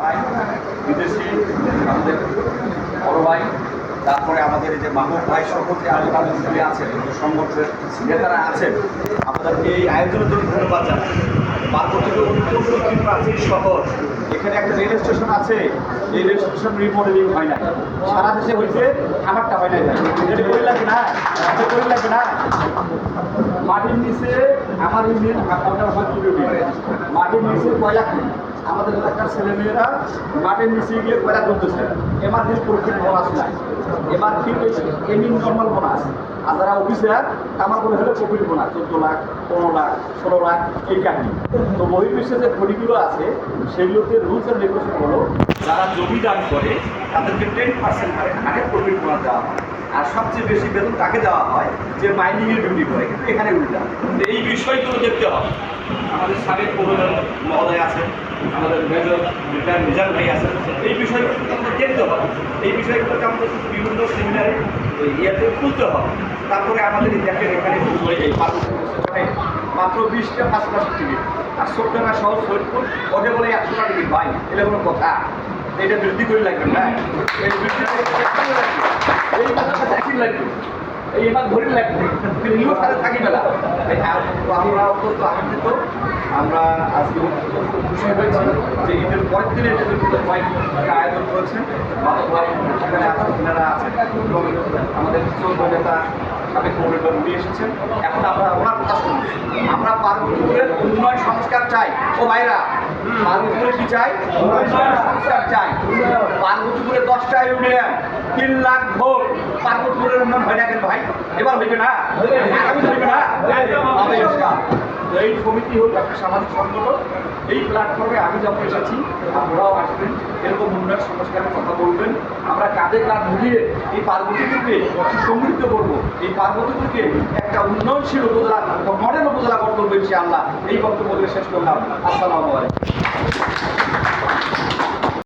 ভাই, বিদেশি আমাদের বড় ভাই, তারপরে আমাদের এই যে মাহবুব ভাই সহ যে আরো মানুষগুলি আছেন, সংগঠনের নেতারা আছেন, আমাদের এই আয়োজনের জন্য ধন্যবাদ জানাই। পার্বতীর অত্যন্ত প্রাচীন শহর, এখানে একটা রেল স্টেশন আছে, এই রেল স্টেশন রিমডেলিং হয় না, সারা দেশে হয়েছে, আমারটা হয় না। এটা করে লাগবে না, এটা করে লাগবে না। মাটির নিচে আমার ইউনিয়ন আপনার হয়তো মাটির নিচে কয়লা খুঁড়ি, আমাদের এলাকার ছেলেমেয়েরা মাটির নিচে গিয়ে কয়লা করতেছে। এমার্জেন্সি প্রফিট বোনাস নাই, এমার্জেন্সি এমনি নর্মাল বোনাস। আর যারা অফিসার আমার মনে হলে প্রফিট বোনাস 14 লাখ, 15 লাখ, 16 লাখ এই কাহিনী। তো বহির্বিশ্বে যে খনিগুলো আছে সেগুলোতে রুলস অ্যান্ড রেগুলেশন হলো, যারা জমি দান করে তাদেরকে 10% হারে প্রফিট বোনাস দেওয়া হয়। আর সবচেয়ে বেশি বেতন তাকে দেওয়া হয় যে মাইনিংয়ের ডিউটি করে, কিন্তু এখানে উল্টা। এই বিষয়গুলো দেখতে হবে। আমাদের সাবেক প্রধান মহোদয় আছেন, আমাদের মেজর নিজাম ভাই আছেন, এই বিষয়গুলো আমাদের দেখতে হবে। এই বিষয়গুলোকে আমাদের বিভিন্ন সেমিনারে ইয়েতে তুলতে হবে। তারপরে আমাদের দেখেন এখানে এই মাত্র 20টা 5 টিকিট, আর 14টা সহ সৈয়দপুর ওদের বলে 100টা টিকিট। ভাই এটা কোনো কথা? এটা বৃদ্ধি করে লাগবে না, এই বৃদ্ধি এই কথাটা একই লাগবে, এই এবার ধরে লাগবে, কিন্তু ইউর সাথে থাকি বেলা। আমরা অত্যন্ত আনন্দিত, আমরা আজকে অত্যন্ত খুশি হয়েছি যে ঈদের পরের দিনে ভাই আয়োজন করেছেন। মাধব ভাই সেখানে আছেন, ওনারা আছেন, এবং আমাদের চৌদ্দ নেতা সাবেক মৌলভী উনি এসেছেন। এখন আমরা ওনার কথা শুনব। আমরা পার্বতীপুরের উন্নয়ন সংস্কার চাই। ও ভাইরা, পার্বতীপুরে কি চাই? উন্নয়ন সংস্কার চাই। পার্বতীপুরে 10টা ইউনিয়ন, 3 লাখ ভোট, পার্বতীপুরের উন্নয়ন হয় না কেন ভাই? এবার হইবে না, আগামী হইবে না। এই সমিতি হল একটা সামাজিক সংগঠন। এই প্ল্যাটফর্মে আমি যখন এসেছি, আপনারাও আসবেন, এরকম উন্নয়ন সংস্কারের কথা বলবেন। আমরা কাঁধে কাঁধ মিলিয়ে এই পার্বতীপুরকে সমৃদ্ধ করবো, এই পার্বতীপুরকে একটা উন্নয়নশীল উপজেলা, মডেল উপজেলা গড়ে তুলবো ইনশাআল্লাহ। এই বক্তব্য শেষ করলাম। আসসালামু আলাইকুম।